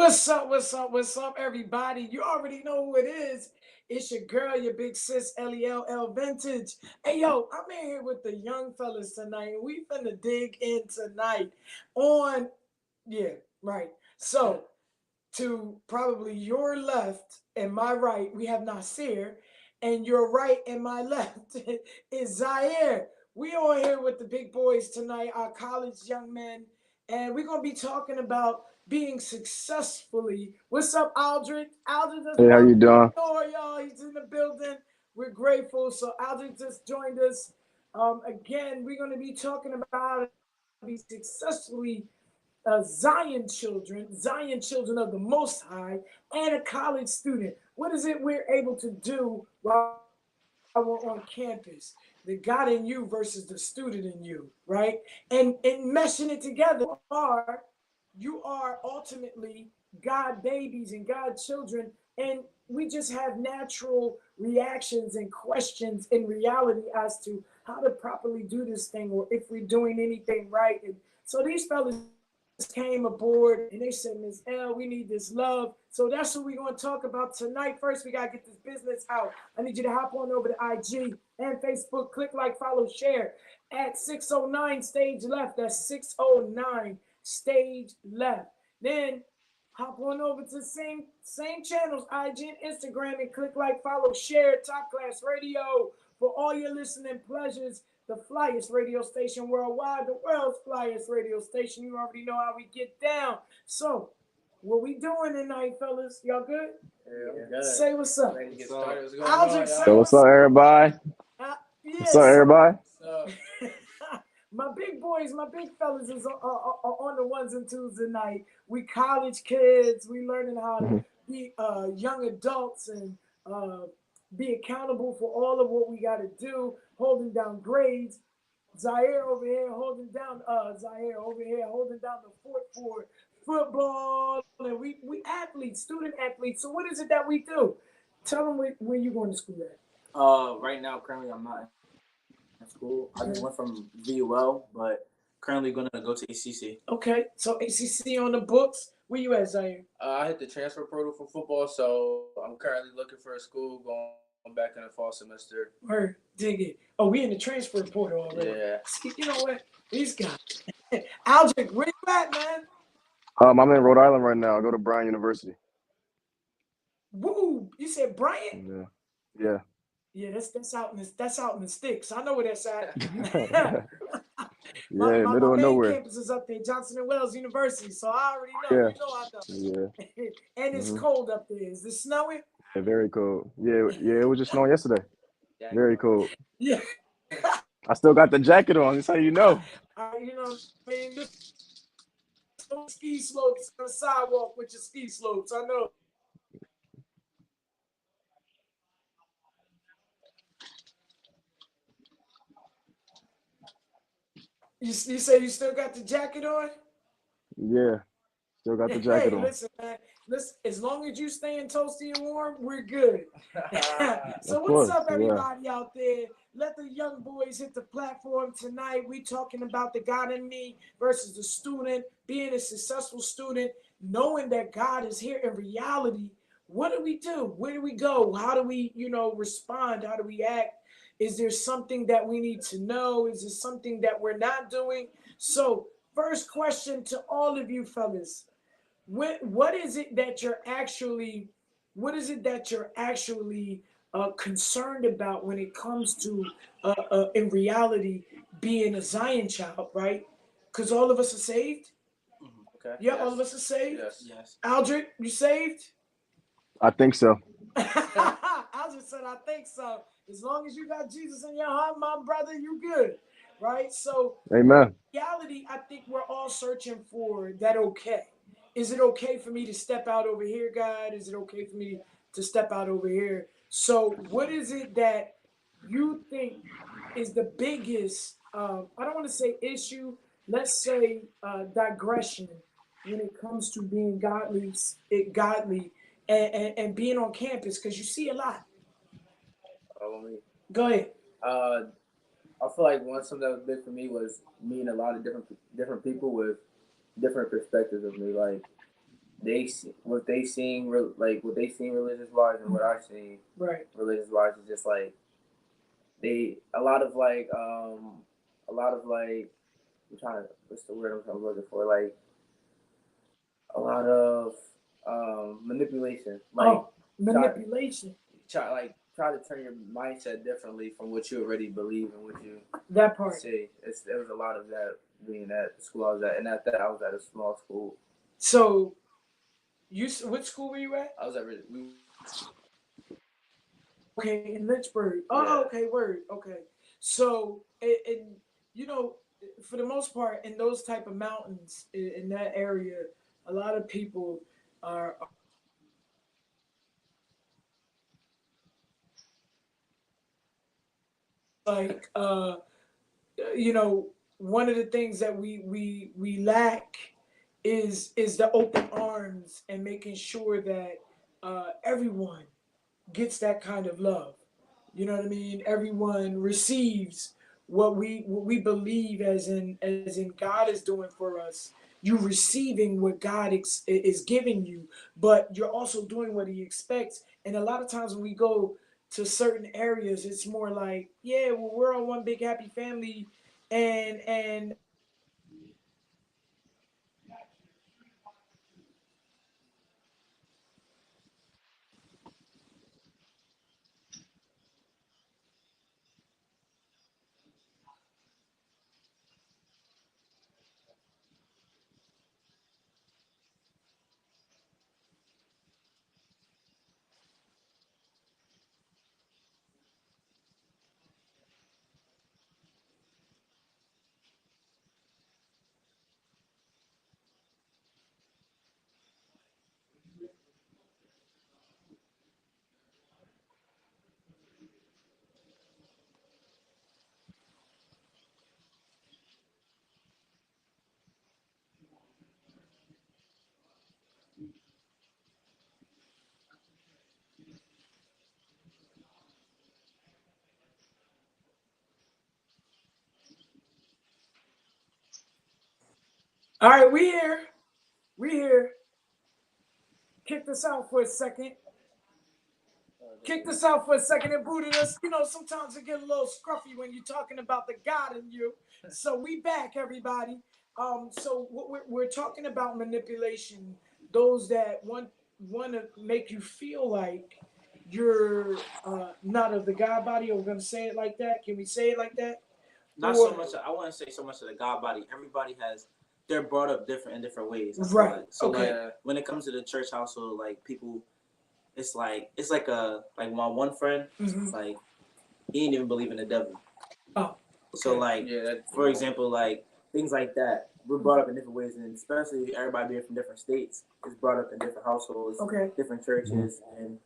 What's up? What's up? What's up, everybody? You already know who it is. It's your girl, your big sis, Lell Vintage. Hey, yo, I'm in here with the young fellas tonight. We finna dig in tonight on, yeah, right. So, to probably your left and my right, we have Nasir, and your right and my left is Zaire. We are here with the big boys tonight, our college young men, and we're gonna be talking about being successfully. What's up, Aldrich? Aldrich just Hey, how walked you through the doing? door, y'all. He's in the building. We're grateful. So Aldrich just joined us. Again, we're gonna be talking about how to be successfully Zion children of the Most High, and a college student. What is it we're able to do while we're on campus? The God in you versus the student in you, right? And meshing it together. You are ultimately God babies and God children, and we just have natural reactions and questions in reality as to how to properly do this thing or if we're doing anything right. And so these fellas came aboard and they said, Ms. L, we need this love. So that's what we're going to talk about tonight. First, we got to get this business out. I need you to hop on over to IG and Facebook. Click like, follow, share at 609 Stage Left. That's 609 Stage Left. Then hop on over to the same channels, IG and Instagram, and click like, follow, share, Top Class Radio for all your listening pleasures. The flyest radio station worldwide, the world's flyest radio station. You already know how we get down. So, what we doing tonight, fellas? Y'all good? Yeah, I'm good. Say what's up. Ready to get started. What's going Aldrich, on, say Yo, y'all? what's what's up, up. everybody? What's Yeah, up, so everybody? So, my big boys, my big fellas is on the ones and twos tonight. We college kids. We learning how to Mhm. be young adults and uh, be accountable for all of what we got to do, holding down grades. Zaire over here holding down the fort for football, and we athletes, student athletes. So what is it that we do? Tell them where you going to school at. right now, currently, I'm not in school. I just went from VUL, but currently going to go to ACC. Okay, so ACC on the books. Where you at, Zaire? I hit the transfer portal for football, so I'm currently looking for a school going back in the fall semester. Word, dig it. Oh, we in the transfer portal already. Yeah. See, you know what? These guys. Aldrich, where you at, man? I'm in Rhode Island right now. I go to Brown University. Woo! You said Bryant? Yeah, yeah, Yeah, that's out in the sticks. I know where that's at. my, yeah. my my Middle of main nowhere. campus is up there, Johnson and Wales University. So I already know. Yeah, You know I yeah. know. And it's Hmm. cold up there. Is it snowing? Yeah, very cold. Yeah, yeah. It was just snowing yesterday. Very Jaguars. cold. Yeah. I still got the jacket on. That's how you know. You know, I mean, this on ski slopes on the sidewalk with your ski slopes. I know. You say you still got the jacket on? Yeah, still got the jacket Hey, on. listen, man. Listen, as long as you staying toasty and warm, we're good. So Of what's course. up, Yeah. everybody out there? Let the young boys hit the platform tonight. We talking about the God in me versus the student, being a successful student, knowing that God is here in reality. What do we do? Where do we go? How do we, respond? How do we act? Is there something that we need to know? Is there something that we're not doing? So, first question to all of you fellas, what is it that you're actually concerned about when it comes to in reality being a Zion child, right? Because all of us are saved. Okay. Yeah, all of Yes. us are saved. Yes. Yes. Aldrich, you saved? I think so. Aldrich said, I think so. As long as you got Jesus in your heart, my brother, you good, right? So Amen. reality, I think we're all searching for that okay. Is it okay for me to step out over here, God? Is it okay for me to step out over here? So, what is it that you think is the biggest, I don't want to say issue, let's say digression when it comes to being godly and being on campus? Because you see a lot. Follow me. Go ahead. Uh, I feel like something that was big for me was meeting a lot of different people with different perspectives of me. Like what they seen like what they seen religious wise and what I seen Right. religious wise is just like they a lot of like I'm trying to what's the word I'm looking for like a lot of manipulation like Oh, try manipulation. try to turn your mindset differently from what you already believe and what you That part. see. There was a lot of that being at the school I was at, and at that I was at a small school. So what school were you at? I was at Okay, in Lynchburg. yeah. Oh, okay, word. Okay. So, and you know, for the most part, in those type of mountains in that area, a lot of people are like, you know, one of the things that we lack is the open arms and making sure that everyone gets that kind of love. You know what I mean? Everyone receives what we believe as in God is doing for us. You receiving what God is giving you, but you're also doing what He expects. And a lot of times when we go to certain areas, it's more like, yeah, well, we're all one big happy family, and all right, we here. Kick this out for a second. Kicked us out for a second and booted us. You know, sometimes it get a little scruffy when you're talking about the God in you. So we back, everybody. So what we're talking about manipulation. Those that want to make you feel like you're not of the God body. Or we're gonna say it like that. Can we say it like that? Not Or so much. I wouldn't say so much of the God body. Everybody has they're brought up different in different ways. I feel right? like. So Okay. like when it comes to the church household, like people, it's like a like my one friend, like he didn't even believe in the devil. Oh, okay. So like for example, like things like that. We're brought up in different ways, and especially everybody being from different states is brought up in different households, Okay. different churches, and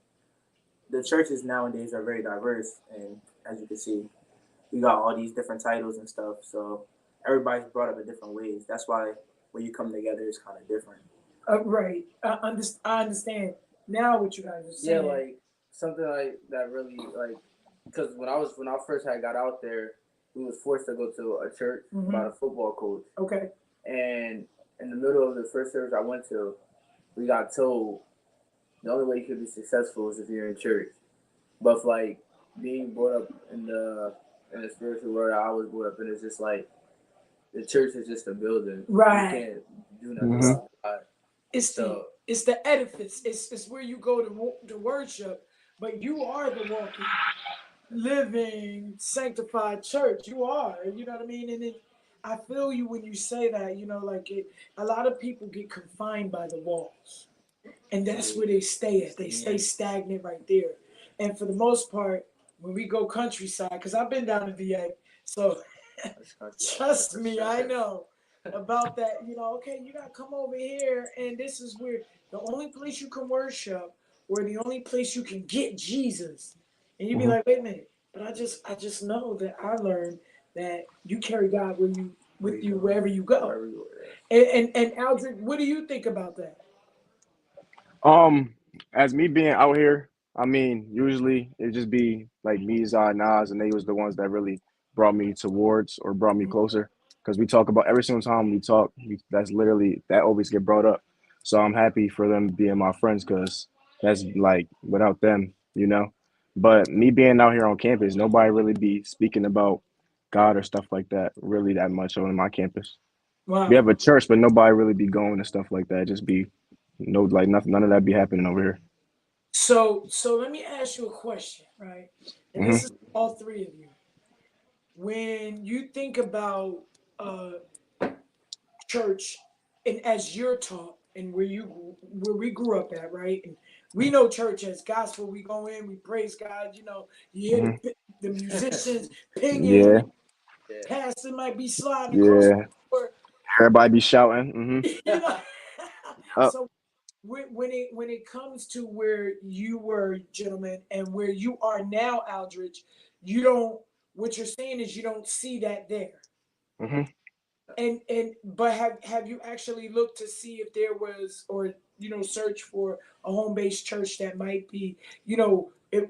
the churches nowadays are very diverse. And as you can see, we got all these different titles and stuff. So everybody's brought up in different ways. That's why when you come together, it's kind of different. Right. I understand now what you guys are saying. Yeah, like something like that really like because when I first had got out there, we was forced to go to a church by the football coach. Okay. And in the middle of the first service I went to, we got told the only way you could be successful is if you're in church. But like being brought up in the spiritual world I was brought up in, it's just like the church is just a building. Right. You can't do nothing about God. It's the edifice. It's where you go to worship, but you are the walking, living, sanctified church. You are. You know what I mean? And it, I feel you when you say that. You know, like a lot of people get confined by the walls, and that's where they stay at. They stay stagnant right there. And for the most part, when we go countryside, because I've been down to VA, so trust me, I know about that. You know, okay, you gotta come over here, and this is where the only place you can worship, or the only place you can get Jesus. And you'd be like, wait a minute, but I just know that I learned that you carry God with you wherever you go. And Aldrich, what do you think about that? As me being out here, I mean, usually it just be like me, Zah, Nas, and they was the ones that really brought me towards or brought me closer. Because we talk about every single time we talk, that's literally that always get brought up. So I'm happy for them being my friends because that's like without them, you know. But me being out here on campus, nobody really be speaking about God or stuff like that really that much on my campus. We Wow. have a church, but nobody really be going and stuff like that. Just be no like nothing, none of that be happening over here. So let me ask you a question, right? And this Hmm. is all three of you. When you think about uh, church, and as you're taught, and where we grew up at, right? And we know church as gospel. We go in, we praise God. You know, you hear Hmm. the musicians pinging. Yeah, Yeah. Pastor might be sliding across the yeah. floor. Everybody be shouting. Hmm. You know, Up. so when it comes to where you were, gentlemen, and where you are now, Aldridge, you don't. What you're saying is you don't see that there. Hmm. And but have you actually looked to see if there was, or search for a home-based church that might be,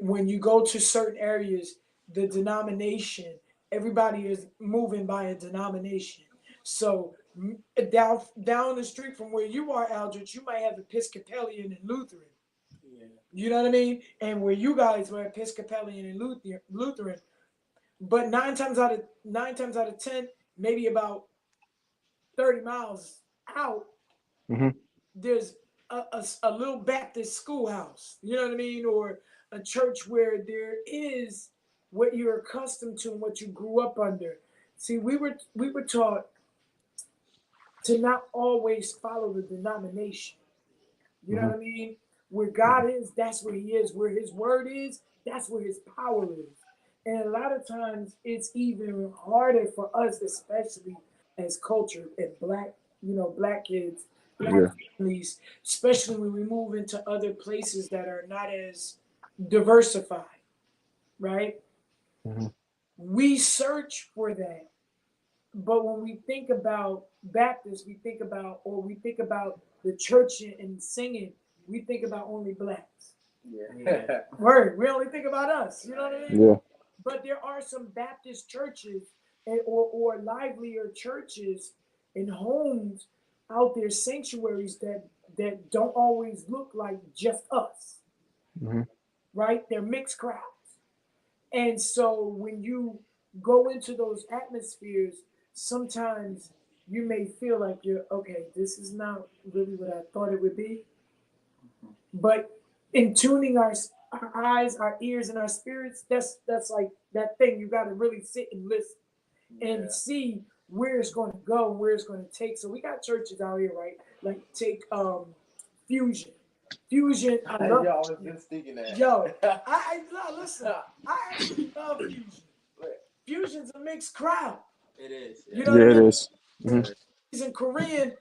when you go to certain areas, the denomination, everybody is moving by a denomination. So down the street from where you are, Aldrich, you might have Episcopalian and Lutheran. Yeah. You know what I mean? And where you guys were Episcopalian and Lutheran, but nine times out of 10, maybe about 30 miles out, Hmm. there's a little Baptist schoolhouse, you know what I mean? Or a church where there is what you're accustomed to and what you grew up under. See, we were taught to not always follow the denomination. You know Hmm. what I mean? Where God is, that's where He is. Where His word is, that's where His power is. And a lot of times, it's even harder for us, especially as culture and black kids, black Yeah. families, especially when we move into other places that are not as diversified, right? Hmm. We search for that. But when we think about Baptists, we think about the church and singing, we think about only blacks. Yeah. Word, we only think about us. You know what I mean? Yeah. But there are some Baptist churches or livelier churches and homes out there, sanctuaries that don't always look like just us, Hmm. right? They're mixed crowds. And so when you go into those atmospheres, sometimes you may feel like you're okay, this is not really what I thought it would be. But in tuning our eyes, our ears, and our spirits, that's like that thing you got to really sit and listen and Yeah. see where it's going to go, where it's going to take. So we got churches out here, right? Like take Fusion. Fusion, I Yo, love I was just thinking that. Yo, no, listen, I actually love Fusion. Fusion's a mixed crowd. It is. You Yeah. know what I Yeah, it mean? is. Hmm. He's in Korean,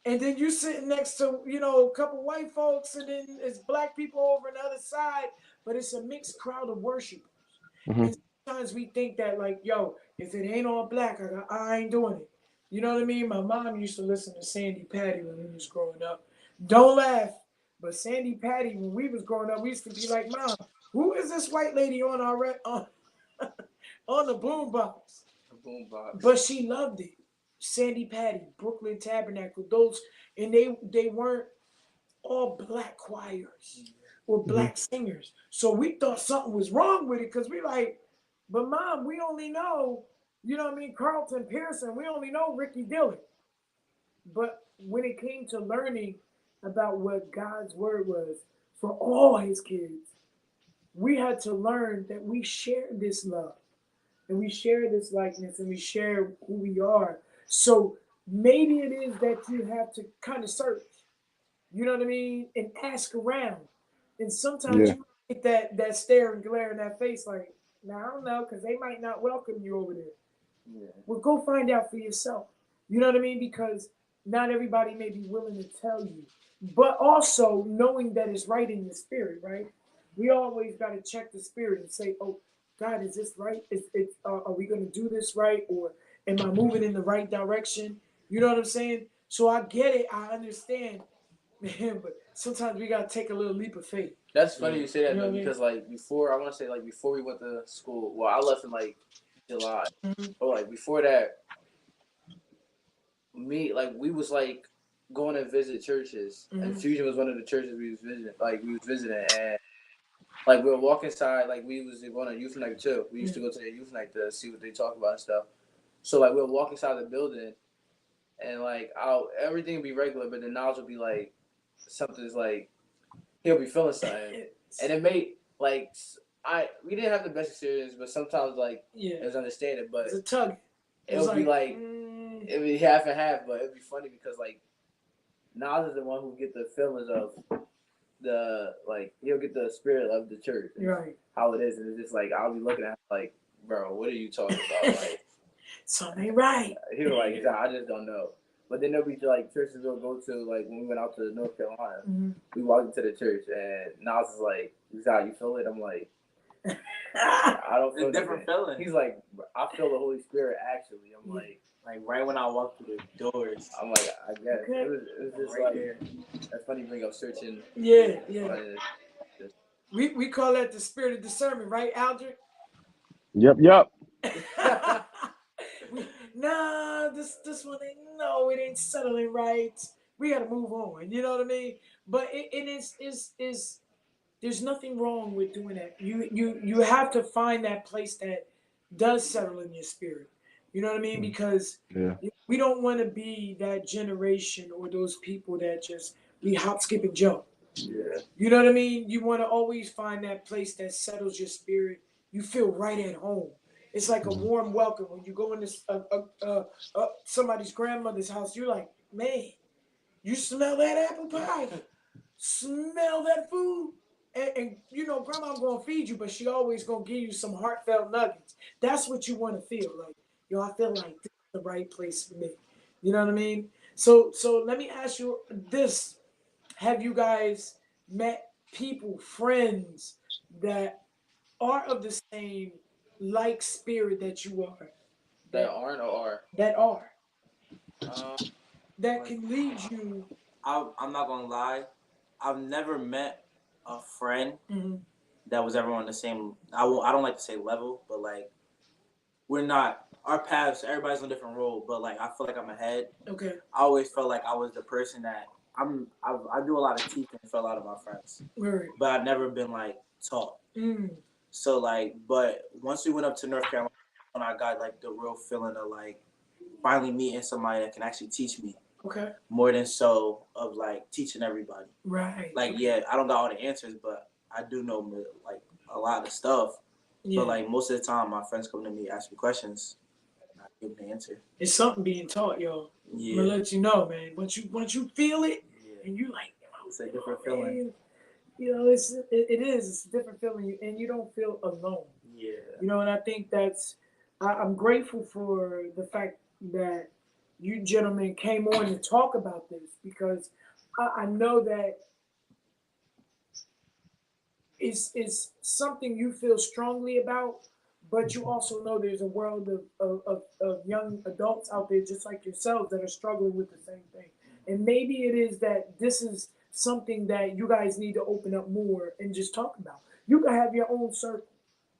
and then you sitting next to a couple white folks, and then it's black people over on the other side, but it's a mixed crowd of worshipers. Hmm. And sometimes we think that like, yo, if it ain't all black, I ain't doing it. You know what I mean? My mom used to listen to Sandy Patty when we was growing up. Don't laugh, but Sandy Patty, when we was growing up, we used to be like, Mom, who is this white lady on our on the boombox? A boombox. But she loved it. Sandy Patty, Brooklyn Tabernacle, those, and they weren't all black choirs or Hmm. black singers. So we thought something was wrong with it because we like, but Mom, we only know, you know what I mean, Carlton Pearson. We only know Ricky Dillon. But when it came to learning about what God's word was for all His kids, we had to learn that we share this love and we share this likeness and we share who we are. So maybe it is that you have to kind of search, you know what I mean, and ask around. And sometimes Yeah. you get that stare and glare in that face, like, now I don't know, because they might not welcome you over there. Yeah. Well, go find out for yourself. You know what I mean? Because not everybody may be willing to tell you, but also knowing that it's right in your spirit, right? We always got to check the spirit and say, oh, God, is this right? Are we going to do this right? Or am I moving in the right direction? You know what I'm saying? So I get it. I understand, man, but sometimes we got to take a little leap of faith. That's funny you say that You know though, what I mean? because like before, I want to say like before we went to school. Well, I left in like July, Mhm. but like before that, me like we was like going to visit churches, and Fusion was one of the churches we was visiting. Like we was visiting, and like we were walking inside. Like we was going to youth night too. We used to go to the youth night to see what they talk about and stuff. So like we were walking inside the building, and like everything would be regular, but then Niles would be like something's like he'll be feeling something, and it made like we didn't have the best experience, but sometimes like it was understanding, but it's a tug. It would be like it would be half and half, but it'd be funny because like Nas is the one who get the feelings of the like he'll get the spirit of the church, right? How it is, and it's just like I'll be looking at him like, bro, what are you talking about? Like something ain't right. He was like, I just don't know. But then there'll be like churches we'll go to, like when we went out to North Carolina, we walked into the church and Nas is like, you feel it? I'm like, I don't feel a different feeling. He's like, I feel the Holy Spirit actually. I'm like right when I walk through the doors. I'm like, I guess Okay. it was just right like there. That's funny you bring up searching. Yeah. We call that the spirit of discernment, right, Aldrich? Yep. Nah, this one ain't. No, it ain't settling right. We got to move on. You know what I mean? But it is. There's nothing wrong with doing that. You have to find that place that does settle in your spirit. You know what I mean? Because we don't want to be that generation or those people that just we hop, skip, and jump. Yeah. You know what I mean? You want to always find that place that settles your spirit. You feel right at home. It's like a warm welcome when you go into somebody's grandmother's house. You're like, man, you smell that apple pie? Smell that food? And you know, grandma's gonna feed you, but she always gonna give you some heartfelt nuggets. That's what you want to feel like. Yo, I feel like this is the right place for me. You know what I mean? So let me ask you this: have you guys met people, friends that are of the same like spirit that you are? That aren't or are? That are. That can lead you. I'm not gonna lie. I've never met a friend that was ever on the same. I don't like to say level, but like we're not. Our paths. Everybody's on a different role, but like I feel like I'm ahead. Okay. I always felt like I was the person that I do a lot of teaching for a lot of my friends, Right. but I've never been like taught. So like, but once we went up to North Carolina, when I got like the real feeling of like finally meeting somebody that can actually teach me. Okay. More than so of like teaching everybody. Right. Like I don't got all the answers, but I do know like a lot of stuff. Yeah. But like most of the time, my friends come to me, ask me questions, and I give them the answer. It's something being taught, yo. Yeah. I'm gonna let you know, man. Once you feel it, and you like, it's a different feeling. You know, it is. It's a different feeling, and you don't feel alone. Yeah. You know, and I think I'm grateful for the fact that you gentlemen came on to talk about this because I know that it's something you feel strongly about, but you also know there's a world of young adults out there just like yourselves that are struggling with the same thing. And maybe it is that this is something that you guys need to open up more and just talk about. You can have your own circle,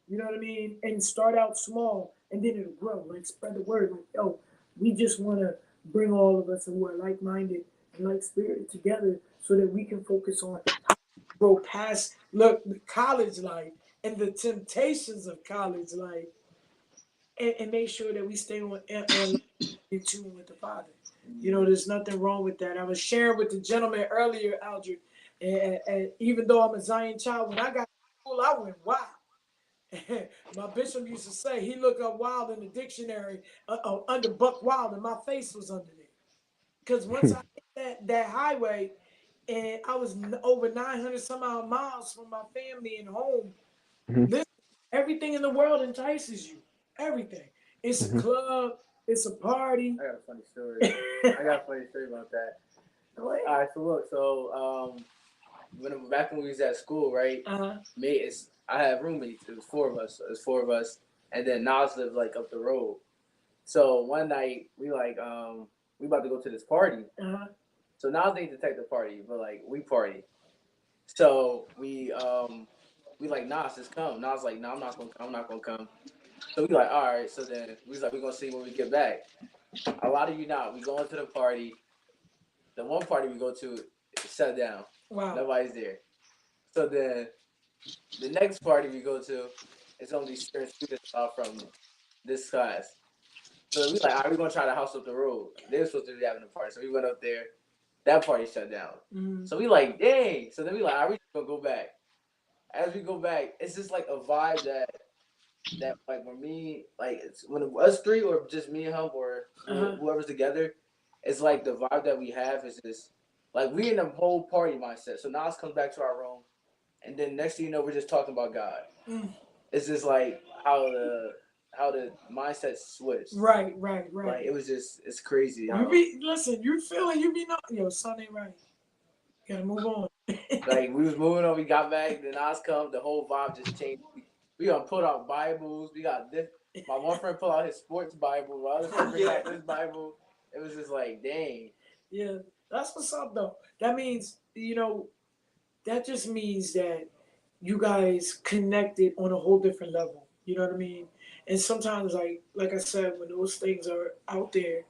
you know what I mean? And start out small and then it'll grow. Like spread the word. Like, yo, we just want to bring all of us who are like-minded and like-spirited together so that we can focus on how to grow past, the college life and the temptations of college life and make sure that we stay on in tune with the Father. You know, there's nothing wrong with that. I was sharing with the gentleman earlier, Aldrich, and even though I'm a Zion child, when I got to school, I went wild. My bishop used to say he looked up wild in the dictionary under buck wild, and my face was under there. Because once I hit that highway, and I was over 900 some odd miles from my family and home, listen, everything in the world entices you. Everything. It's a club. It's a party. I got a funny story about that. All right, so look, back when we was at school, right? I had roommates. It was four of us, and then Nas lived like up the road. So one night we we about to go to this party. So Nas didn't detect the party, but like we party. So we like Nas just come. Nas like, no, I'm not gonna come. So we like, all right. So then we was like, we're gonna see when we get back. A lot of you not. We go into the party. the one party we go to is shut down. Wow. Nobody's there. So then the next party we go to, it's only certain students from this class. So we like, all right, we're gonna try to house up the road. They were supposed to be having a party, so we went up there. That party shut down. Mm-hmm. So we like, dang. So then we like, all right, we gonna go back. As we go back, it's just like a vibe that like when me like it's when us three or just me and him or whoever's together, it's like the vibe that we have is just like we in the whole party mindset. So Nas comes back to our room, and then next thing you know, we're just talking about God. Mm. It's just like how the mindset switched. Right. Like it was just it's crazy. Listen, you feeling you be not yo, son ain't right. You gotta move on. Like we was moving on, we got back, then Nas come, the whole vibe just changed. We gonna put out Bibles. We got this. My one friend pulled out his sports Bible. My other friend bring out his Bible. It was just like, dang. Yeah, that's what's up though. That means that just means that you guys connected on a whole different level. You know what I mean? And sometimes, like I said, when those things are out there,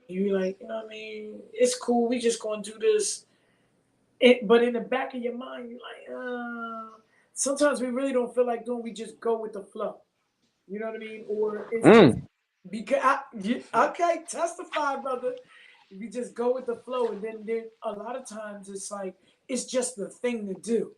you like, you know what I mean? It's cool. We just gonna do this. But in the back of your mind, you're like, sometimes we really don't feel like doing. We just go with the flow. You know what I mean? Or it's just because okay, testify, brother. You just go with the flow, and then a lot of times it's like it's just the thing to do.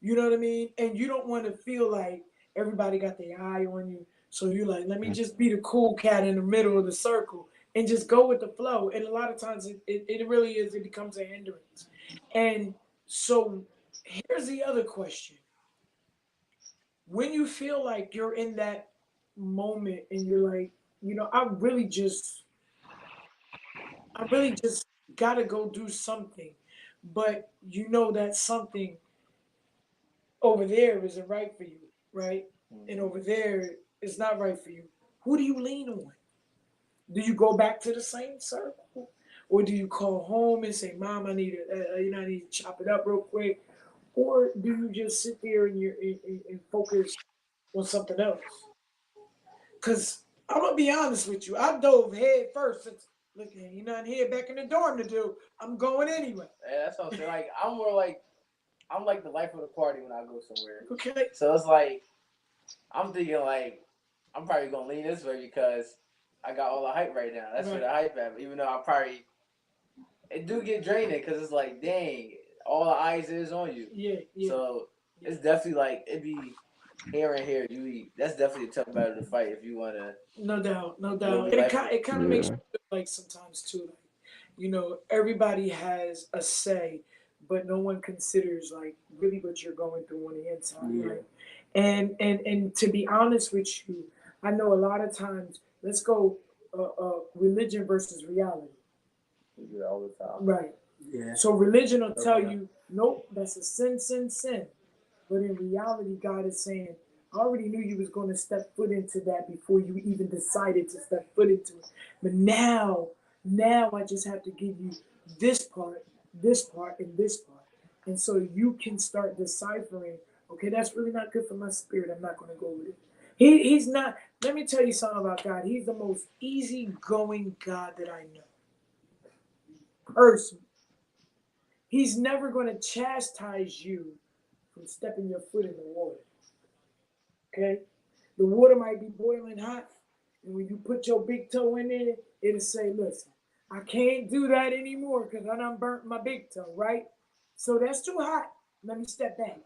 You know what I mean? And you don't want to feel like everybody got their eye on you. So you're like, let me just be the cool cat in the middle of the circle and just go with the flow. And a lot of times it really is, it becomes a hindrance. And so here's the other question. When you feel like you're in that moment and you're like, I really just gotta go do something, but you know that something over there isn't right for you, right? And over there is not right for you. Who do you lean on? Do you go back to the same circle, or do you call home and say, "Mom, I need to chop it up real quick," or do you just sit there and focus on something else? Because I'm gonna be honest with you, I dove head first. Since look, ain't nothing here back in the dorm to do. I'm going anyway. Yeah, that's what I'm saying. Like I'm like the life of the party when I go somewhere. Okay. So it's like I'm thinking like I'm probably gonna lean this way because I got all the hype right now. That's where the hype at. Even though it do get draining because it's like, dang, all the eyes is on you. Yeah. So it's definitely like it be here and here. That's definitely a tough battle to fight if you wanna. No doubt. And it kind of makes you feel like sometimes too, like, everybody has a say, but no one considers like really what you're going through on the inside, right? And to be honest with you, I know a lot of times. Let's go, religion versus reality. We do that all the time. Right. Yeah. So religion will tell you, nope, that's a sin. But in reality, God is saying, I already knew you was going to step foot into that before you even decided to step foot into it. But now I just have to give you this part, and this part. And so you can start deciphering, okay, that's really not good for my spirit. I'm not going to go with it. He's not, let me tell you something about God. He's the most easygoing God that I know. Person. He's never going to chastise you from stepping your foot in the water. Okay? The water might be boiling hot, and when you put your big toe in there, it'll say, listen, I can't do that anymore because I done burnt my big toe, right? So that's too hot. Let me step back.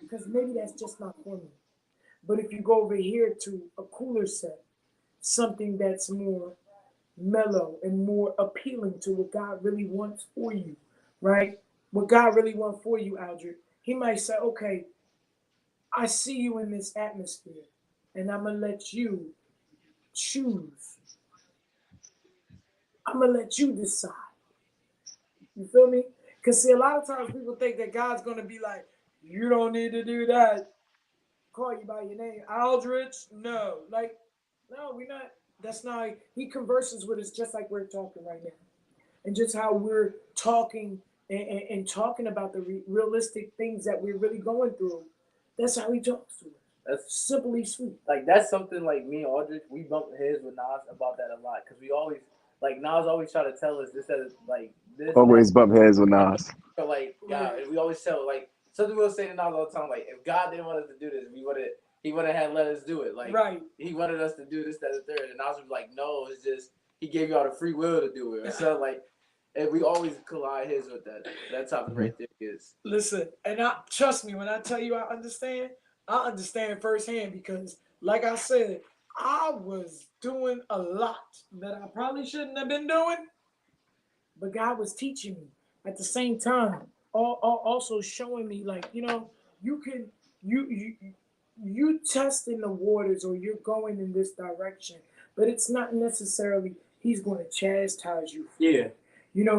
Because maybe that's just not for me. But if you go over here to a cooler set, something that's more mellow and more appealing to what God really wants for you, right? What God really wants for you, Aldrich, he might say, okay, I see you in this atmosphere, and I'm going to let you choose. I'm going to let you decide. You feel me? Because, see, a lot of times people think that God's going to be like, you don't need to do that. Call you by your name. Aldrich? No. Like, no, we're not. That's not. He converses with us just like we're talking right now. And just how we're talking and talking about the realistic things that we're really going through. That's how he talks to us. That's simply sweet. Like that's something like me and Aldrich, we bump heads with Nas about that a lot because we always like Nas always try to tell us this as like this. Always bump heads with Nas. So like God, and we always tell like something we'll say to Nas all the time. Like if God didn't want us to do this, He would have had let us do it. Like Right. He wanted us to do this, that, and third. And Nas would be like, no, it's just He gave y'all the free will to do it. So like, and we always collide his with that. That topic right there is. Listen, and trust me when I tell you I understand firsthand because, like I said, I was doing a lot that I probably shouldn't have been doing, but God was teaching me at the same time, also showing me like you can you testing the waters or you're going in this direction, but it's not necessarily He's going to chastise you. Yeah.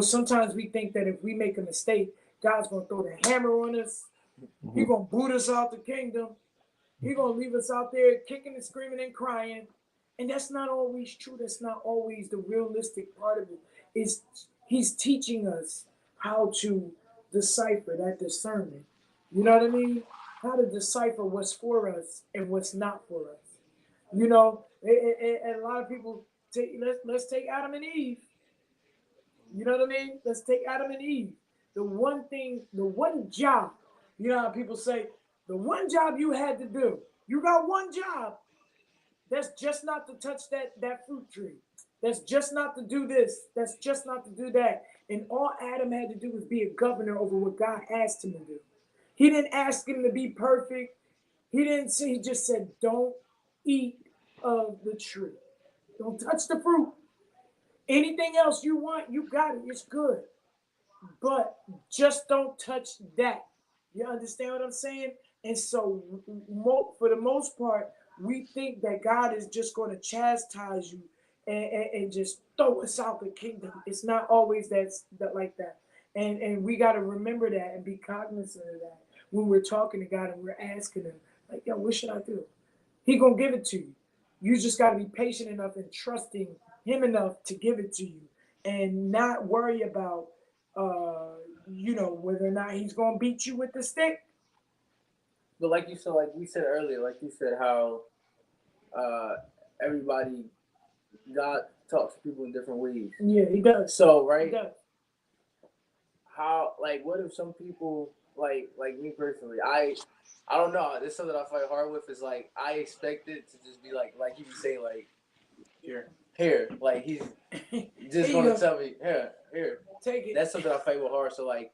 Sometimes we think that if we make a mistake, God's going to throw the hammer on us. He's going to boot us out the kingdom. He's going to leave us out there kicking and screaming and crying. And that's not always true. That's not always the realistic part of it. He's teaching us how to decipher that discernment. You know what I mean? How to decipher what's for us and what's not for us. And a lot of people, let's take Adam and Eve. You know what I mean? Let's take Adam and Eve. The one job, how people say, the one job you had to do, you got one job. That's just not to touch that fruit tree. That's just not to do this. That's just not to do that. And all Adam had to do was be a governor over what God asked him to do. He didn't ask him to be perfect. He just said, don't eat of the tree. Don't touch the fruit. Anything else you want, you got it. It's good. But just don't touch that. You understand what I'm saying? And so, for the most part, we think that God is just going to chastise you and just throw us out the kingdom. It's not always that like that. And we got to remember that and be cognizant of that when we're talking to God and we're asking Him, like, yo, what should I do? He going to give it to you. You just got to be patient enough and trusting Him enough to give it to you and not worry about, whether or not He's going to beat you with the stick. But like you said, like we said earlier, like you said, how everybody, God talks to people in different ways. Yeah, He does. So, right? He does. How, like, what if some people, like me personally, I don't know. This is something I fight hard with. Is like I expect it to just be like you be saying, like here, like He's just gonna tell me here, take it. That's something I fight with hard. So like,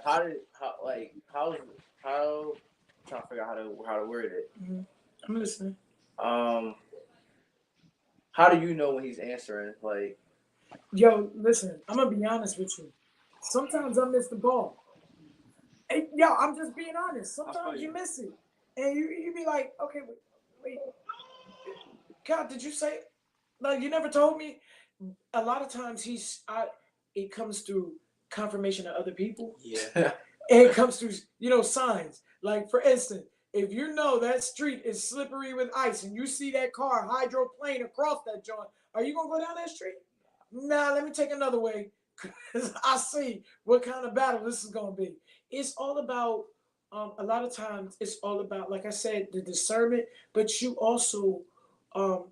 how I'm trying to figure out how to word it. Mm-hmm. I'm listening. How do you know when He's answering? Like, yo, listen, I'm gonna be honest with you. Sometimes I miss the ball. Hey, yo, I'm just being honest. Sometimes you miss it, and you be like, okay, wait, God, did you say? Like, you never told me. A lot of times it comes through confirmation of other people. Yeah. And it comes through, signs. Like, for instance, if you know that street is slippery with ice and you see that car hydroplane across that joint, are you going to go down that street? Nah, let me take another way because I see what kind of battle this is going to be. It's all about, a lot of times, it's all about, like I said, the discernment, but you also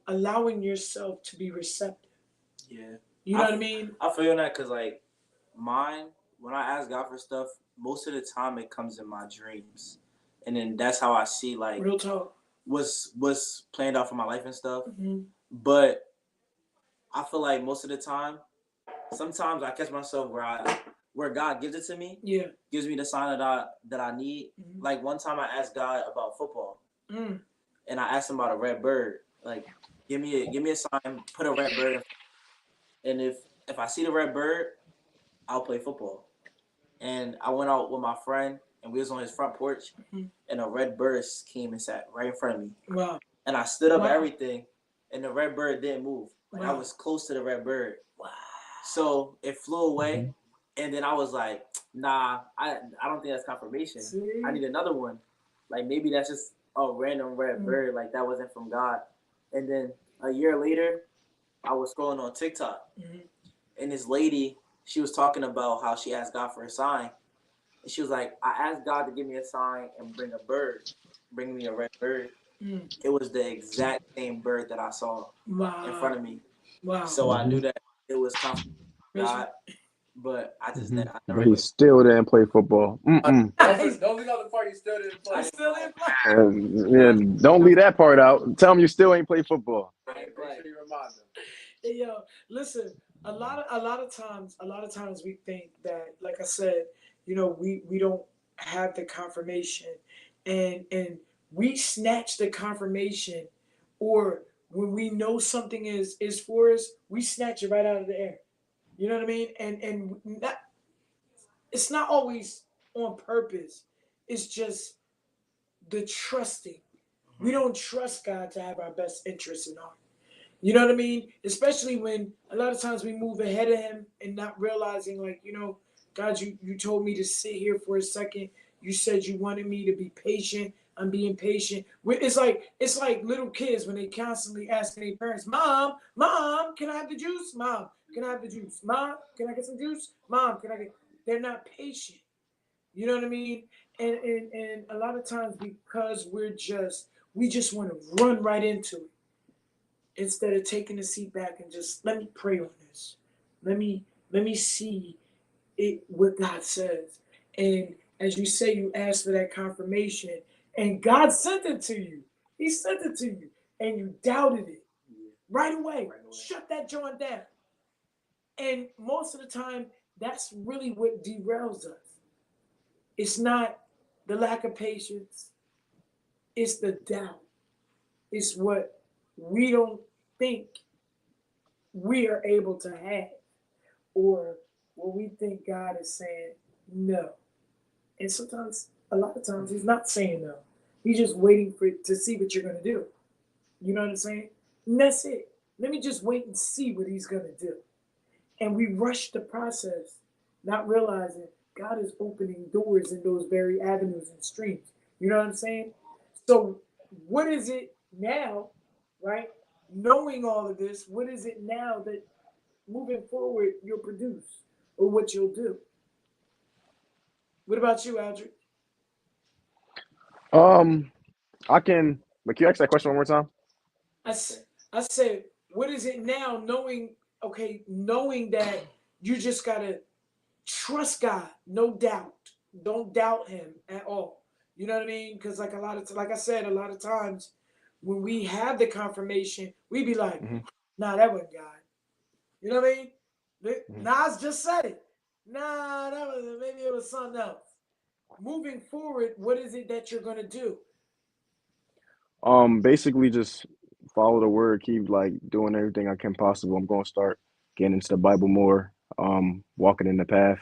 allowing yourself to be receptive. Yeah. You know what I mean? I feel that because, like, when I ask God for stuff, most of the time it comes in my dreams. And then that's how I see, like, real talk, what's planned out for my life and stuff. Mm-hmm. But I feel like most of the time, sometimes I catch myself where God gives it to me. Yeah. Gives me the sign that I need. Mm-hmm. Like, one time I asked God about football. Mm. And I asked Him about a red bird. Like, give me a sign, put a red bird in. And if I see the red bird, I'll play football. And I went out with my friend, and we was on his front porch, mm-hmm. and a red bird came and sat right in front of me. Wow. And I stood up and everything, and the red bird didn't move. Like, I was close to the red bird. Wow. So it flew away, mm-hmm. and then I was like, nah, I don't think that's confirmation. See? I need another one. Like, maybe that's just a random red bird. Like, that wasn't from God. And then a year later, I was scrolling on TikTok, mm-hmm. and this lady, she was talking about how she asked God for a sign. And she was like, I asked God to give me a sign and bring me a red bird. Mm. It was the exact same bird that I saw in front of me. Wow. So I knew that it was confirmation from God, but I just never. I never But he still didn't play football. Don't leave out the part you still didn't play. I still didn't play. Yeah, don't leave that part out. Tell him you still ain't play football. Make sure you remind them. Hey, yo, listen. A lot of times we think that, like I said, we don't have the confirmation, and we snatch the confirmation, or when we know something is for us, we snatch it right out of the air. You know what I mean? And not, it's not always on purpose. It's just the trusting. We don't trust God to have our best interests in heart. You know what I mean? Especially when a lot of times we move ahead of him and not realizing, like, God, you told me to sit here for a second. You said you wanted me to be patient. I'm being patient. It's like little kids when they constantly asking their parents, Mom, can I have the juice? Mom, can I have the juice? Mom, can I get some juice? Mom, can I get? They're not patient. You know what I mean? And a lot of times because we just want to run right into it instead of taking a seat back and just let me pray on this. Let me see it what God says. And as you say, you asked for that confirmation, and God sent it to you. He sent it to you, and you doubted it right away. Shut that joint down. And most of the time, that's really what derails us. It's not the lack of patience, it's the doubt. It's what we don't think we are able to have, or what we think God is saying no. And sometimes, a lot of times, He's not saying no. He's just waiting to see what you're going to do. You know what I'm saying? And that's it. Let me just wait and see what He's going to do. And we rush the process, not realizing God is opening doors in those very avenues and streams. You know what I'm saying? So, what is it now, right? Knowing all of this, what is it now that moving forward you'll produce, or what you'll do? What about you, Aldrich? Um, I can. But can you ask that question one more time? I, I said, what is it now, knowing that you just got to trust God, no doubt. Don't doubt Him at all. You know what I mean? Because like I said, a lot of times when we have the confirmation, we be like, Mm-hmm. nah, that wasn't God. You know what I mean? Mm-hmm. Nas just said it. Nah, maybe it was something else. Moving forward, what is it that you're gonna do? Basically just follow the word, keep like doing everything I can possible. I'm gonna start getting into the Bible more, walking in the path,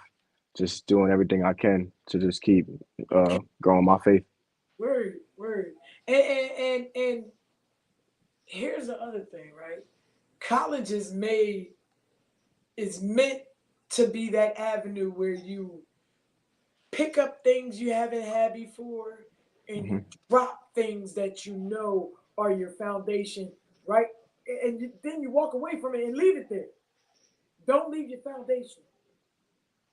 just doing everything I can to just keep growing my faith. Word. And here's the other thing, right? College is meant to be that avenue where you pick up things you haven't had before, and Mm-hmm. you drop things that you know are your foundation, right? And then you walk away from it and leave it there. Don't leave your foundation,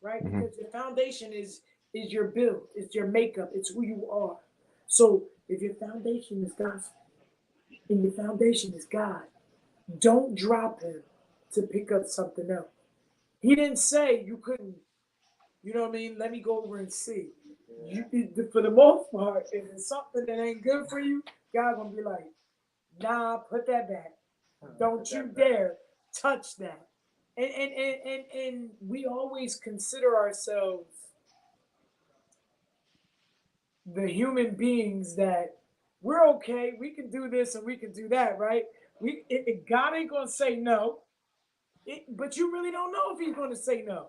right? Mm-hmm. Because your foundation is your build, it's your makeup, it's who you are. So if your foundation is gospel and your foundation is God, don't drop Him to pick up something else. He didn't say you couldn't. You know what I mean? Let me go over and see. You, for the most part, if it's something that ain't good for you, God gonna be like, nah, put that back. Don't you dare touch that. And we always consider ourselves the human beings that we're okay. We can do this and we can do that, right? God ain't gonna say no, but you really don't know if He's gonna say no.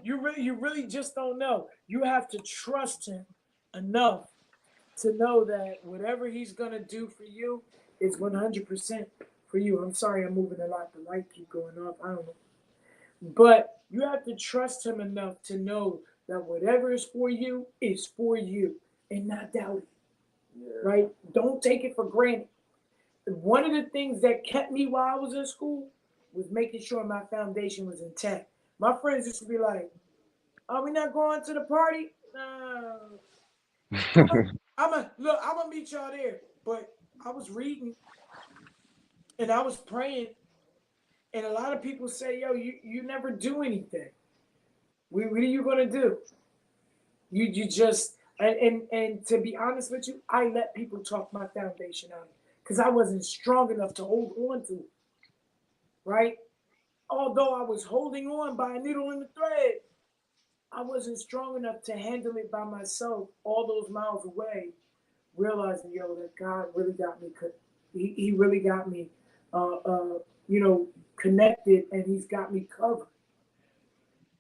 You really just don't know. You have to trust Him enough to know that whatever He's gonna do for you is 100% for you. I'm sorry, I'm moving a lot. The light keep going off. I don't know, but you have to trust Him enough to know that whatever is for you, and not doubt it. Yeah. Right? Don't take it for granted. One of the things that kept me while I was in school was making sure my foundation was intact. My friends used to be like, "Are we not going to the party?" No. I'm gonna meet y'all there. But I was reading and I was praying, And a lot of people say, yo, you never do anything. What are you gonna do? You just and to be honest with you, I let people talk my foundation out because I wasn't strong enough to hold on to it. Right? Although I was holding on by a needle and a thread, I wasn't strong enough to handle it by myself all those miles away, realizing, yo, that God really got me. He really got me, you know, connected, and He's got me covered.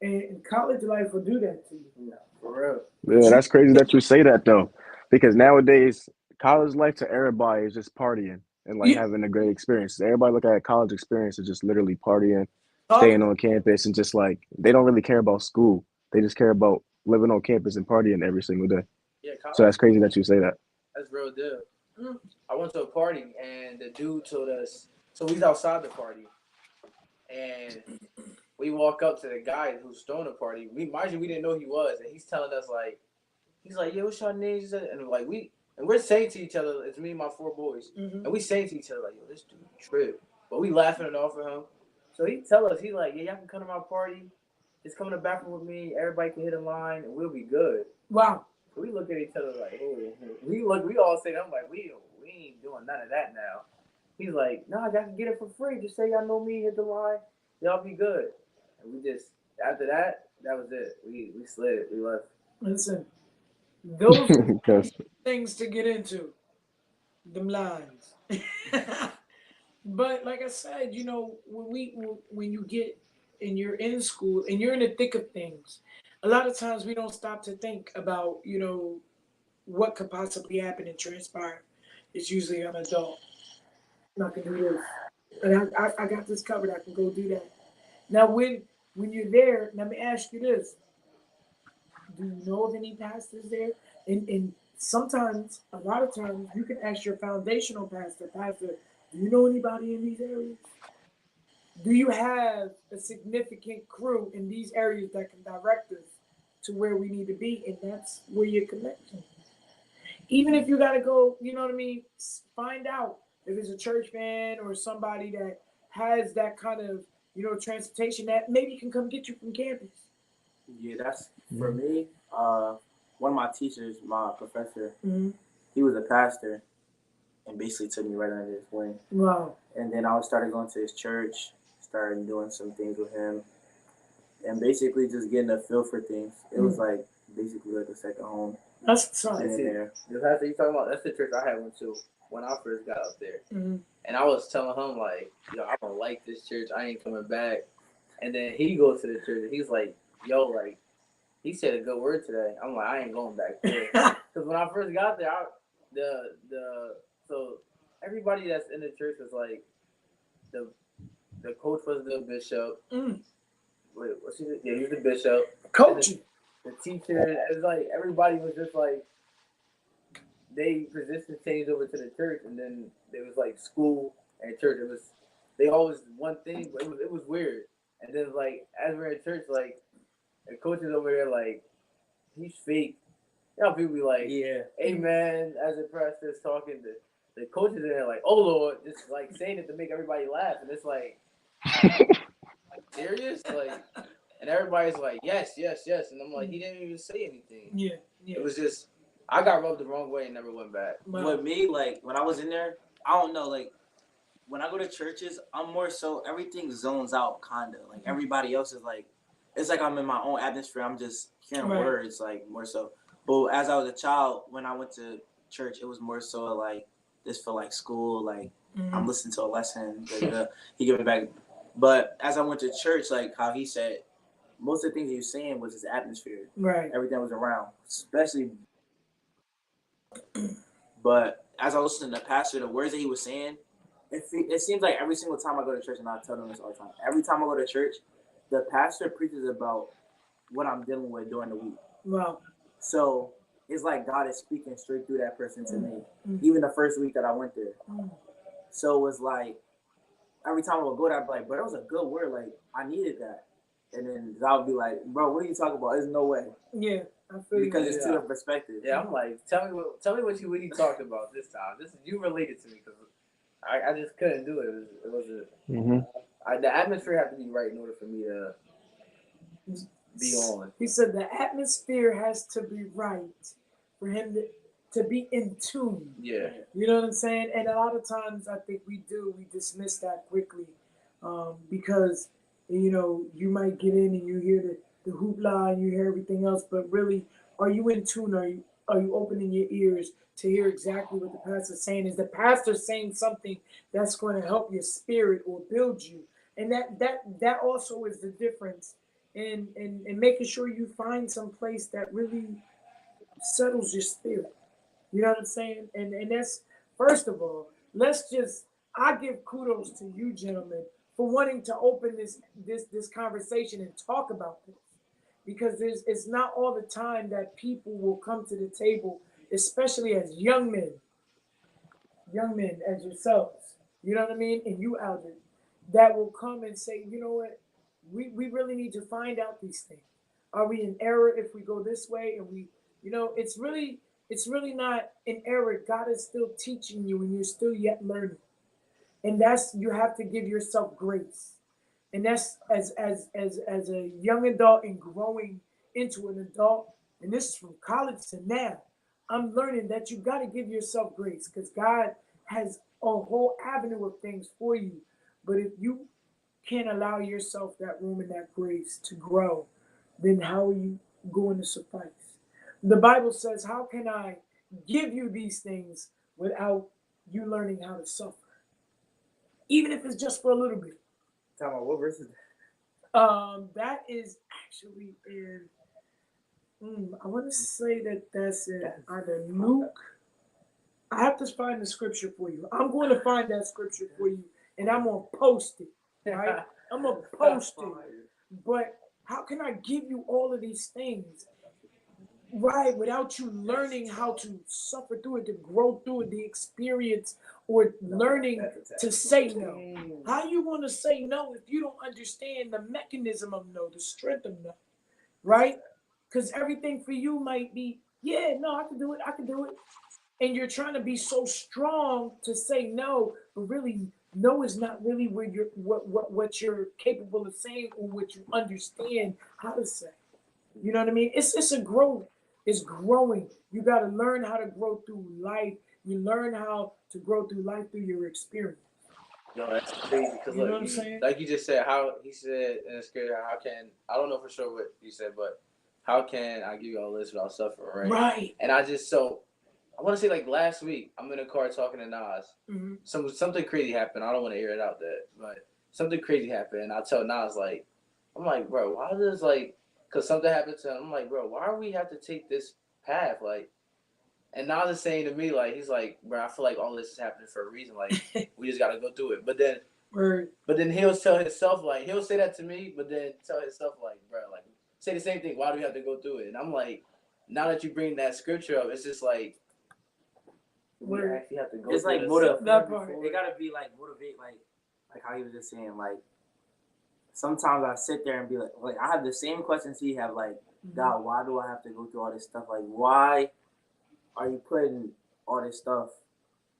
And college life will do that to you. Yeah, for Yeah, that's crazy that you say that though, because nowadays college life to everybody is just partying and like You having a great experience. Everybody look at college experience as just literally partying, talk staying on campus, and just like they don't really care about school. They just care about living on campus and partying every single day. yeah, So college. that's crazy that you say that. That's real deal. mm, I went to a party and the dude told us. So we was outside the party and we walk up to the guy who's throwing the party. We mind you, we didn't know who he was, and he's telling us like, he's like, "Yo, what's your names?" And like we're saying to each other, it's me and my four boys, and we saying to each other like, "Yo, this dude trip," but we laughing it off at him. So he tell us, he's like, "Yeah, y'all can come to my party. Just come in the bathroom with me. Everybody can hit a line, and we'll be good." wow. So we look at each other like, "Oh," we look, we all say, "I'm like, we ain't doing none of that now." He's like, "Nah, y'all can get it for free. Just say y'all know me, hit the line, y'all be good." And we just after that, that was it. We slid, we left. Listen, those are Because things to get into. Them lines. But like I said, you know, when you get and you're in school and you're in the thick of things, a lot of times we don't stop to think about, you know, what could possibly happen and transpire. It's usually an adult. I can do this, and I got this covered. I can go do that. Now, when you're there, let me ask you this: do you know of any pastors there? And sometimes, a lot of times, you can ask your foundational pastor, do you know anybody in these areas? Do you have a significant crew in these areas that can direct us to where we need to be? And that's where your connection. Even if you got to go, you know what I mean? Find out if it's a church fan or somebody that has that kind of, you know, transportation that maybe can come get you from campus. Yeah, that's for me. One of my teachers, my professor, Mm-hmm. he was a pastor and basically took me right under his wing. Wow. And then I started going to his church, started doing some things with him, and basically just getting a feel for things. It was like basically like a second home. That's what's up. That's in it. there. The pastor you talking about, that's the church I had went to when I first got up there. Mm-hmm. And I was telling him like, "Yo, I don't like this church. I ain't coming back." And then he goes to the church and he's like, "Yo, like." He said a good word today. I'm like, I ain't going back there. Because when I first got there, so everybody that's in the church was like, the coach was the bishop. Wait, what's he? Yeah, he was the bishop. Coaching. The teacher. It was like everybody was just like they positions changed over to the church, and then there was like school and church. It was they always one thing, but it was weird. And then like as we're in church, like the coach is over there like he's fake. You know, people be like, Yeah. "Amen," as the pastor's talking. The coaches in there like, "Oh Lord," just like saying it to make everybody laugh, and it's like serious, like, and everybody's like, "Yes, yes, yes," and I'm like, he didn't even say anything. Yeah. Yeah. It was just I got rubbed the wrong way and never went back. Wow. With me, like when I was in there, I don't know, like when I go to churches, I'm more so everything zones out, kinda. Like everybody else is like, it's like I'm in my own atmosphere. I'm just hearing Right. words, like more so. But as I was a child, when I went to church, it was more so like this feel like school. Like I'm listening to a lesson. He gave me back. But as I went to church, like how he said, most of the things he was saying was his atmosphere. Right. Everything was around, especially. But as I listened to the pastor, the words that he was saying, it seems like every single time I go to church, and I tell them this all the time, every time I go to church, the pastor preaches about what I'm dealing with during the week. Wow. So it's like God is speaking straight through that person to me, even the first week that I went there. So it was like, every time I would go there, I'd be like, bro, that was a good word. Like, I needed that. And then I would be like, bro, what are you talking about? There's no way. Yeah. I feel Because you. it's two different perspectives. Yeah, I'm like, tell me what you really talked about this time. You related to me because I just couldn't do it. It wasn't. The atmosphere have to be right in order for me to be on. He said the atmosphere has to be right for him to be in tune. Yeah. You know what I'm saying? And a lot of times I think we dismiss that quickly because, you might get in and you hear the hoopla and you hear everything else, but really, are you in tune? Are you opening your ears to hear exactly what the pastor's saying? Is the pastor saying something that's going to help your spirit or build you? And that also is the difference in making sure you find some place that really settles your spirit. You know what I'm saying? And that's, first of all, I give kudos to you gentlemen for wanting to open this conversation and talk about this. Because it's not all the time that people will come to the table, especially as young men as yourselves. You know what I mean? And you out there that will come and say, you know what, we really need to find out these things. Are we in error if we go this way? And it's really not an error. God is still teaching you and you're still yet learning. And that's, you have to give yourself grace. And that's as a young adult and growing into an adult, and this is from college to now, I'm learning that you got to give yourself grace because God has a whole avenue of things for you. But if you can't allow yourself that room and that grace to grow, then how are you going to suffice? The Bible says, how can I give you these things without you learning how to suffer? Even if it's just for a little bit. Talking about what verse is That is actually in, I want to say that's in either Luke. I have to find the scripture for you. I'm going to find that scripture for you, and I'm going to post it, right? I'm going to post it. But how can I give you all of these things, right, without you learning how to suffer through it, to grow through it, the experience, or learning to say no? How you want to say no if you don't understand the mechanism of no, the strength of no, right? Because everything for you might be, yeah, no, I can do it. And you're trying to be so strong to say no, but really, no is not really where you're what you're capable of saying or what you understand how to say. You know what I mean? It's a growth. It's growing. You got to learn how to grow through life. You learn how to grow through life through your experience. No, that's crazy. Because You know what I'm saying? like you just said, how he said in the scripture, how can, I don't know for sure what you said, but how can I give you all this without suffering, right? Right. And I want to say like last week, I'm in a car talking to Nas. Mm-hmm. Something crazy happened. I don't want to air it out there, but something crazy happened. And I tell Nas, like, I'm like, bro, why does because something happened to him. I'm like, bro, why do we have to take this path? Like, and Nas is saying to me, like, he's like, bro, I feel like all this is happening for a reason. Like, we just got to go through it. But then he'll tell himself, like, he'll say that to me, but then tell himself, like, bro, like, say the same thing. Why do we have to go through it? And I'm like, now that you bring that scripture up, it's just like, we actually have to go. It's through like motive. That part. It gotta be like motivate, like how he was just saying. Like sometimes I sit there and be like I have the same questions he have. Like, God, why do I have to go through all this stuff? Like, why are you putting all this stuff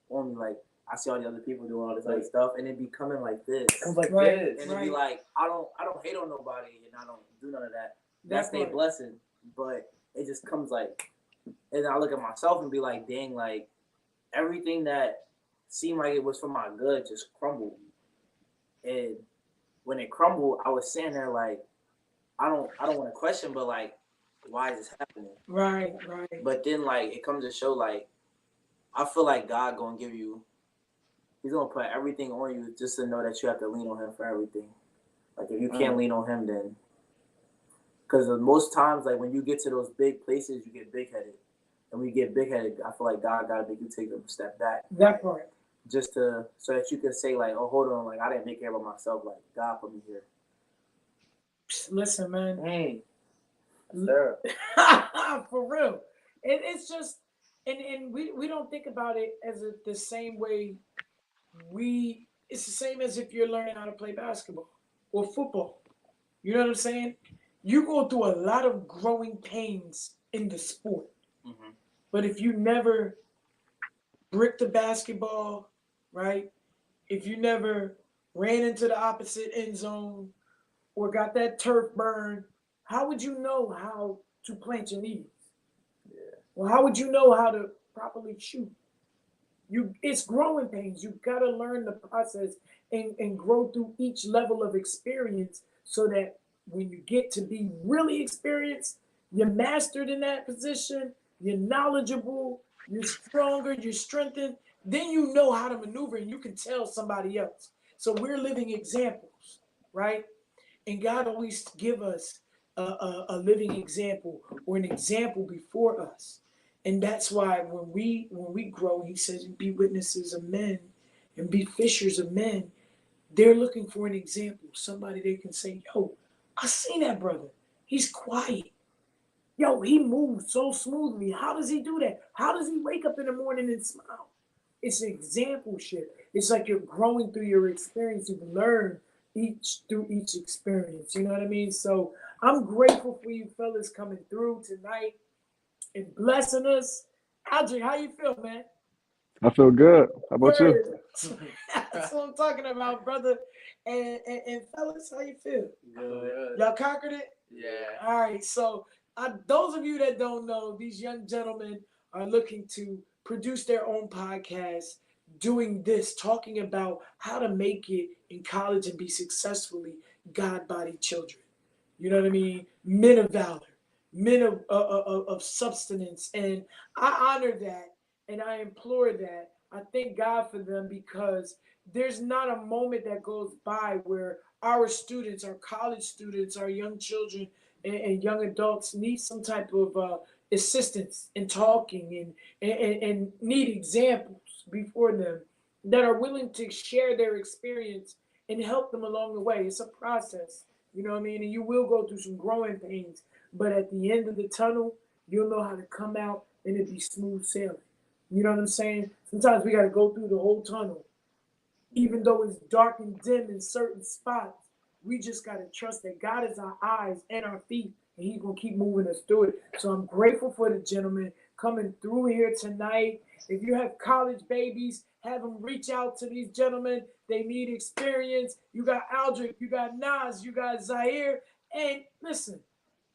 on me? Like, I see all the other people doing all this other stuff, and it be coming like this. Comes like Right. this. And it be like, I don't hate on nobody, and I don't do none of that. That's their blessing, but it just comes like, and I look at myself and be like, dang, like. Everything that seemed like it was for my good just crumbled. And when it crumbled, I was sitting there like, I don't want to question, but like, why is this happening? Right. But then like it comes to show like, I feel like God gonna give you, He's gonna put everything on you just to know that you have to lean on Him for everything. Like if you can't lean on Him, then because most times like when you get to those big places, you get big headed. And when you get big headed, I feel like God gotta make you take a step back. That part. Just so that you can say like, oh, hold on, like I didn't make it by myself. Like God put me here. Listen, man. Hey, for real. And it's just, and we don't think about it as the same way it's the same as if you're learning how to play basketball or football. You know what I'm saying? You go through a lot of growing pains in the sport. Mm-hmm. But if you never brick the basketball, right? If you never ran into the opposite end zone, or got that turf burn, how would you know how to plant your knees? Yeah. Well, how would you know how to properly shoot? It's growing pains. You've got to learn the process and grow through each level of experience so that when you get to be really experienced, you're mastered in that position, you're knowledgeable, you're stronger, you're strengthened, then you know how to maneuver and you can tell somebody else. So we're living examples, right? And God always give us a living example or an example before us. And that's why when we grow, he says, be witnesses of men and be fishers of men. They're looking for an example, somebody they can say, yo, I seen that brother. He's quiet. Yo, he moves so smoothly. How does he do that? How does he wake up in the morning and smile? It's an exampleship. It's like you're growing through your experience. You've learned through each experience. You know what I mean? So I'm grateful for you fellas coming through tonight and blessing us. Aldrich, how you feel, man? I feel good. How about you? Word. That's what I'm talking about, brother. And fellas, how you feel? Good. Y'all conquered it? Yeah. All right. So those of you that don't know, these young gentlemen are looking to produce their own podcast, doing this, talking about how to make it in college and be successfully God-body children. You know what I mean? Men of valor, men of substance. And I honor that and I implore that. I thank God for them because there's not a moment that goes by where our students, our college students, our young children, and young adults need some type of assistance in talking and need examples before them that are willing to share their experience and help them along the way. It's a process. You know what I mean? And you will go through some growing pains, but at the end of the tunnel, you'll know how to come out and it be smooth sailing. You know what I'm saying? Sometimes we got to go through the whole tunnel. Even though it's dark and dim in certain spots, we just got to trust that God is our eyes and our feet, and he's going to keep moving us through it. So I'm grateful for the gentleman coming through here tonight. If you have college babies, have them reach out to these gentlemen. They need experience. You got Aldrich, you got Nas, you got Zaire. And listen,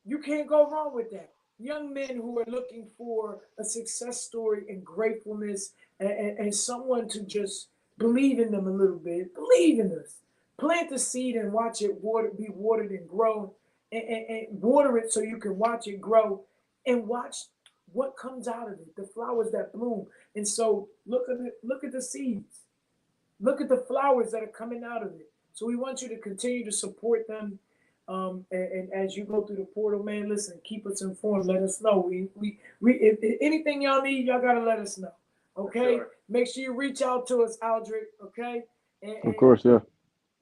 you can't go wrong with that. Young men who are looking for a success story and gratefulness and someone to just believe in them a little bit. Believe in us. Plant the seed and watch it be watered and grow. And water it so you can watch it grow and watch what comes out of it, the flowers that bloom. And so look at the seeds. Look at the flowers that are coming out of it. So we want you to continue to support them. And as you go through the portal, man, listen, keep us informed. Let us know. If anything y'all need, y'all gotta let us know. Okay. Sure. Make sure you reach out to us, Aldrich. Okay. Of course, yeah.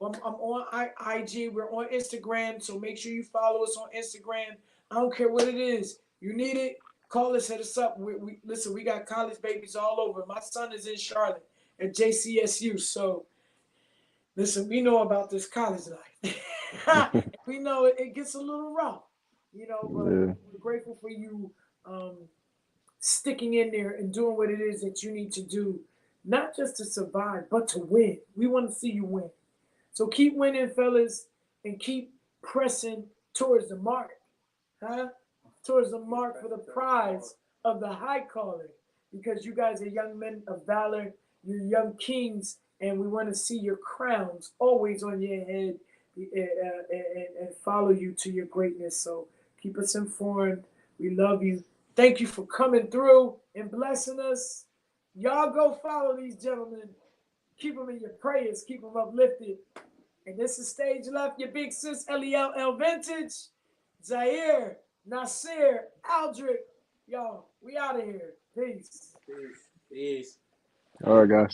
I'm on IG. We're on Instagram, so make sure you follow us on Instagram. I don't care what it is. You need it, call us, hit us up. Listen. We got college babies all over. My son is in Charlotte at JCSU, so listen. We know about this college life. We know it gets a little rough, but Yeah. we're grateful for you sticking in there and doing what it is that you need to do, not just to survive, but to win. We want to see you win. So keep winning, fellas, and keep pressing towards the mark, towards the mark for the prize of the high calling, because you guys are young men of valor, you're young kings, and we want to see your crowns always on your head and follow you to your greatness. So keep us informed. We love you. Thank you for coming through and blessing us. Y'all go follow these gentlemen. Keep them in your prayers. Keep them uplifted. And this is Stage Left, your big sis, L Vintage, Zaire, Nasir, Aldrich. Y'all, we out of here. Peace. Peace. Peace. All right, guys.